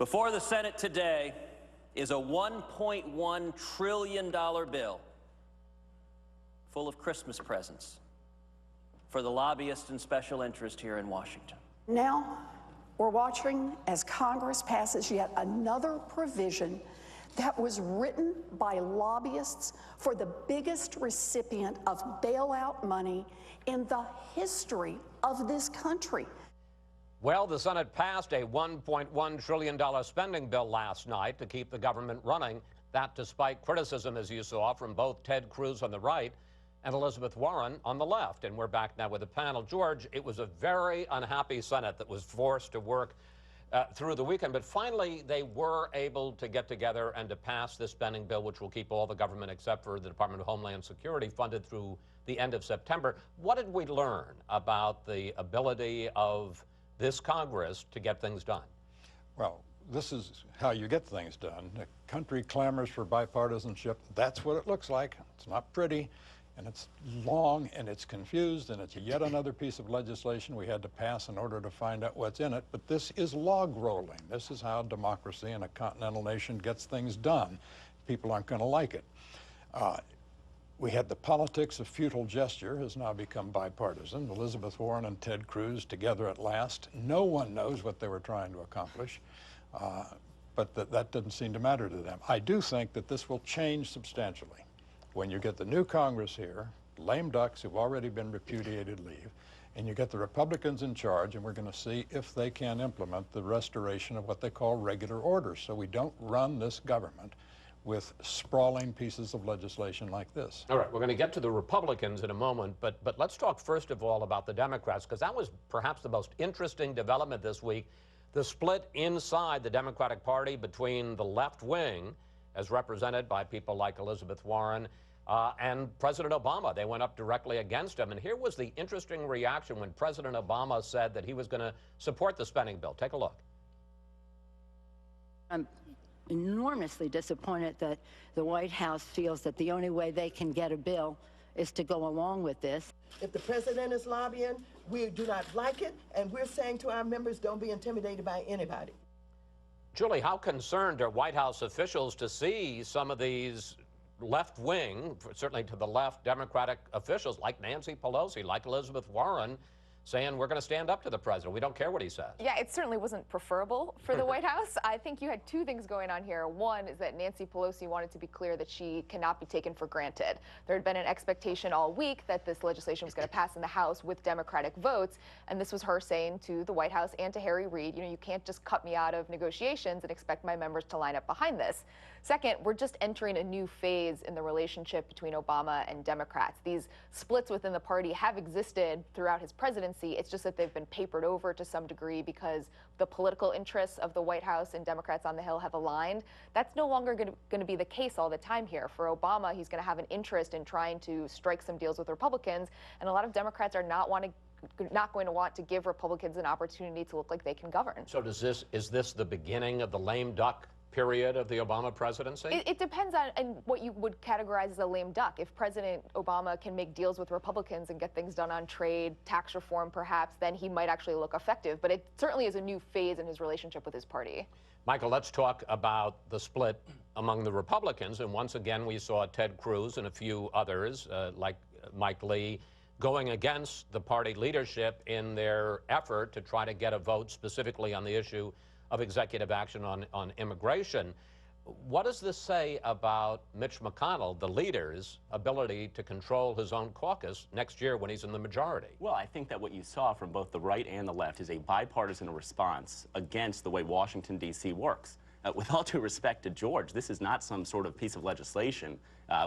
Before the Senate today is a $1.1 trillion bill full of Christmas presents for the lobbyists and special interest here in Washington. Now, we're watching as Congress passes yet another provision that was written by lobbyists for the biggest recipient of bailout money in the history of this country. Well, the Senate passed a $1.1 trillion spending bill last night to keep the government running. That despite criticism, as you saw, from both Ted Cruz on the right and Elizabeth Warren on the left. And we're back now with the panel. George, it was a very unhappy Senate that was forced to work through the weekend. But finally, they were able to get together and to pass this spending bill, which will keep all the government except for the Department of Homeland Security funded through the end of September. What did we learn about the ability of this Congress to get things done? Well, this is how you get things done. The country clamors for bipartisanship. That's what it looks like. It's not pretty, and it's long, and it's confused, and it's yet another piece of legislation we had to pass in order to find out what's in it. But this is log rolling. This is how democracy in a continental nation gets things done. People aren't going to like it. We had the politics of futile gesture has now become bipartisan. Elizabeth Warren and Ted Cruz together at last. No one knows what they were trying to accomplish, but that didn't seem to matter to them. I do think that this will change substantially. When you get the new Congress here, lame ducks who've already been repudiated leave, and you get the Republicans in charge, and we're going to see if they can implement the restoration of what they call regular order, so we don't run this government with sprawling pieces of legislation like this. All right, we're going to get to the Republicans in a moment, but let's talk first of all about the Democrats, because that was perhaps the most interesting development this week, the split inside the Democratic Party between the left wing, as represented by people like Elizabeth Warren, and President Obama. They went up directly against him, and here was the interesting reaction when President Obama said that he was going to support the spending bill. Take a look. I'm enormously disappointed that the White House feels that the only way they can get a bill is to go along with this. If the president is lobbying, we do not like it, and we're saying to our members, don't be intimidated by anybody. Julie, how concerned are White House officials to see some of these left-wing, certainly to the left, Democratic officials like Nancy Pelosi, like Elizabeth Warren, saying we're going to stand up to the president. We don't care what he says. Yeah, it certainly wasn't preferable for the White House. I think you had two things going on here. One is that Nancy Pelosi wanted to be clear that she cannot be taken for granted. There had been an expectation all week that this legislation was going to pass in the House with Democratic votes, and this was her saying to the White House and to Harry Reid, you know, you can't just cut me out of negotiations and expect my members to line up behind this. Second, we're just entering a new phase in the relationship between Obama and Democrats. These splits within the party have existed throughout his presidency. It's just that they've been papered over to some degree because the political interests of the White House and Democrats on the Hill have aligned. That's no longer going to be the case all the time here. For Obama, he's going to have an interest in trying to strike some deals with Republicans, and a lot of Democrats are not going to want to give Republicans an opportunity to look like they can govern. So is this the beginning of the lame duck period of the Obama presidency? It depends on what you would categorize as a lame duck. If President Obama can make deals with Republicans and get things done on trade, tax reform perhaps, then he might actually look effective. But it certainly is a new phase in his relationship with his party. Michael, let's talk about the split among the Republicans. And once again, we saw Ted Cruz and a few others, like Mike Lee, going against the party leadership in their effort to try to get a vote specifically on the issue of executive action on immigration. What does this say about Mitch McConnell, the leader's ability to control his own caucus next year when he's in the majority? Well, I think that what you saw from both the right and the left is a bipartisan response against the way Washington, D.C. works. With all due respect to George, this is not some sort of piece of legislation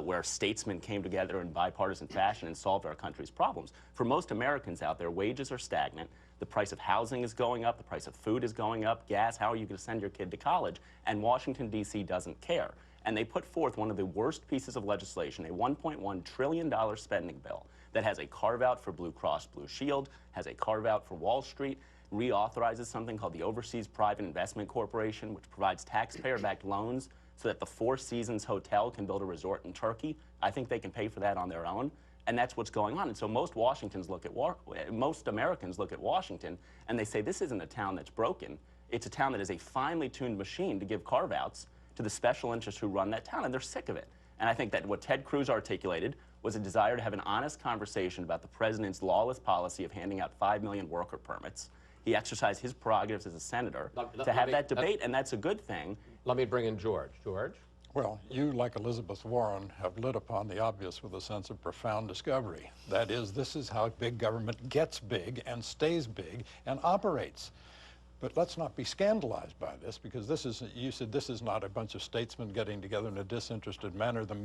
where statesmen came together in bipartisan fashion and solved our country's problems. For most Americans out there, wages are stagnant. The price of housing is going up. The price of food is going up. Gas, how are you going to send your kid to college? And Washington, D.C. doesn't care. And they put forth one of the worst pieces of legislation, a $1.1 trillion spending bill that has a carve-out for Blue Cross Blue Shield, has a carve-out for Wall Street, reauthorizes something called the Overseas Private Investment Corporation, which provides taxpayer-backed loans so that the Four Seasons Hotel can build a resort in Turkey. I think they can pay for that on their own. And that's what's going on. And so most Americans look at Washington and they say, this isn't a town that's broken. It's a town that is a finely tuned machine to give carve-outs to the special interests who run that town, and they're sick of it. And I think that what Ted Cruz articulated was a desire to have an honest conversation about the president's lawless policy of handing out 5 million worker permits. He exercised his prerogatives as a senator to have that debate, and that's a good thing. Let me bring in George. George? Well, you, like Elizabeth Warren, have lit upon the obvious with a sense of profound discovery. That is, this is how big government gets big and stays big and operates. But let's not be scandalized by this, because this is, you said this is not a bunch of statesmen getting together in a disinterested manner. The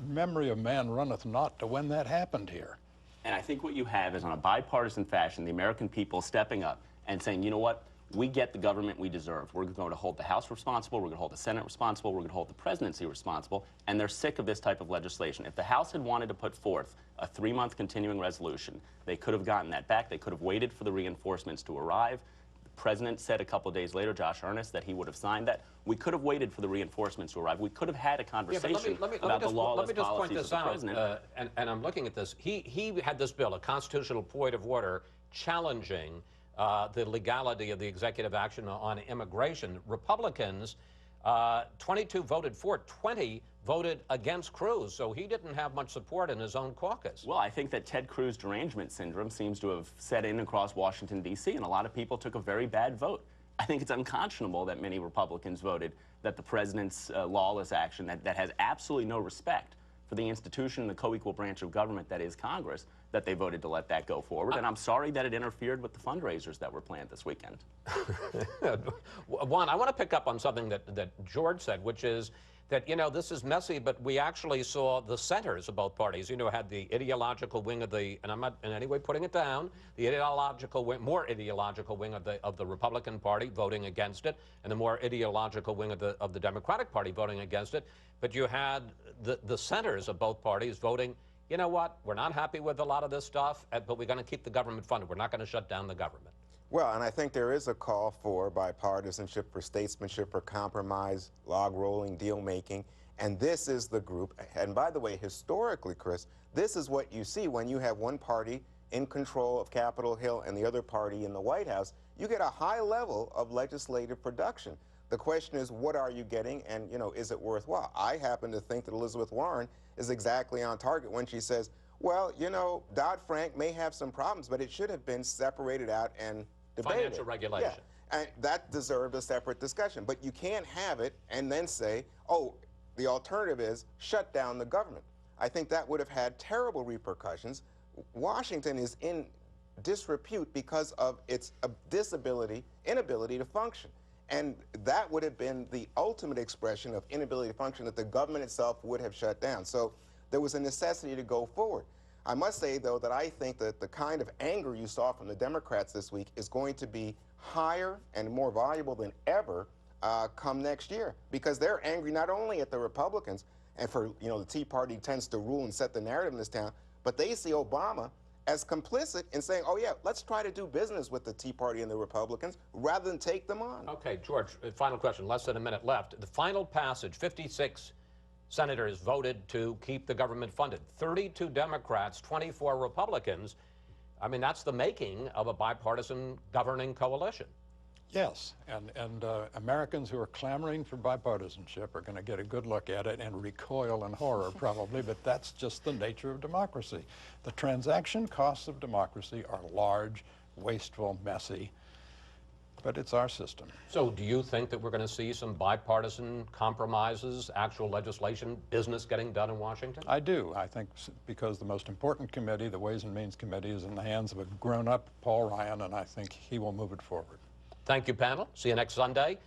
memory of man runneth not to when that happened here. And I think what you have is, on a bipartisan fashion, the American people stepping up and saying, you know what? We get the government we deserve. We're going to hold the House responsible, we're going to hold the Senate responsible, we're going to hold the presidency responsible, and they're sick of this type of legislation. If the House had wanted to put forth a 3-month continuing resolution, they could have gotten that back. They could have waited for the reinforcements to arrive. The president said a couple of days later, Josh Earnest, that he would have signed that. We could have waited for the reinforcements to arrive. We could have had a conversation about the lawless policies of the president. And I'm looking at this. He had this bill, a constitutional point of order, challenging the legality of the executive action on immigration. Republicans, 22 voted for, 20 voted against Cruz, so he didn't have much support in his own caucus. Well, I think that Ted Cruz derangement syndrome seems to have set in across Washington, D.C., and a lot of people took a very bad vote. I think it's unconscionable that many Republicans voted that the president's lawless action that has absolutely no respect for the institution and the co-equal branch of government that is Congress, that they voted to let that go forward. And I'm sorry that it interfered with the fundraisers that were planned this weekend. Juan, I want to pick up on something that George said, which is that, you know, this is messy, but we actually saw the centers of both parties, you know, had the ideological wing of the, and I'm not in any way putting it down, the ideological wing, more ideological wing of the Republican Party voting against it, and the more ideological wing of the Democratic Party voting against it. But you had the centers of both parties voting, you know what, we're not happy with a lot of this stuff, but we're going to keep the government funded. We're not going to shut down the government. Well, and I think there is a call for bipartisanship, for statesmanship, for compromise, log rolling, deal making. And this is the group. And by the way, historically, Chris, this is what you see when you have one party in control of Capitol Hill and the other party in the White House. You get a high level of legislative production. The question is, what are you getting, and, you know, is it worthwhile? I happen to think that Elizabeth Warren is exactly on target when she says, well, you know, Dodd-Frank may have some problems, but it should have been separated out and debated. Financial regulation. Yeah, and that deserved a separate discussion. But you can't have it and then say, oh, the alternative is shut down the government. I think that would have had terrible repercussions. Washington is in disrepute because of its inability to function. And that would have been the ultimate expression of inability to function, that the government itself would have shut down. So there was a necessity to go forward. I must say, though, that I think that the kind of anger you saw from the Democrats this week is going to be higher and more valuable than ever come next year, because they're angry not only at the Republicans, and for, you know, the Tea Party tends to rule and set the narrative in this town, but they see Obama as complicit in saying, oh, yeah, let's try to do business with the Tea Party and the Republicans rather than take them on. Okay, George, final question, less than a minute left. The final passage, 56 senators voted to keep the government funded. 32 Democrats, 24 Republicans. I mean, that's the making of a bipartisan governing coalition. Yes, and Americans who are clamoring for bipartisanship are going to get a good look at it and recoil in horror probably, but that's just the nature of democracy. The transaction costs of democracy are large, wasteful, messy, but it's our system. So do you think that we're going to see some bipartisan compromises, actual legislation, business getting done in Washington? I do. I think because the most important committee, the Ways and Means Committee, is in the hands of a grown-up Paul Ryan, and I think he will move it forward. Thank you, panel. See you next Sunday.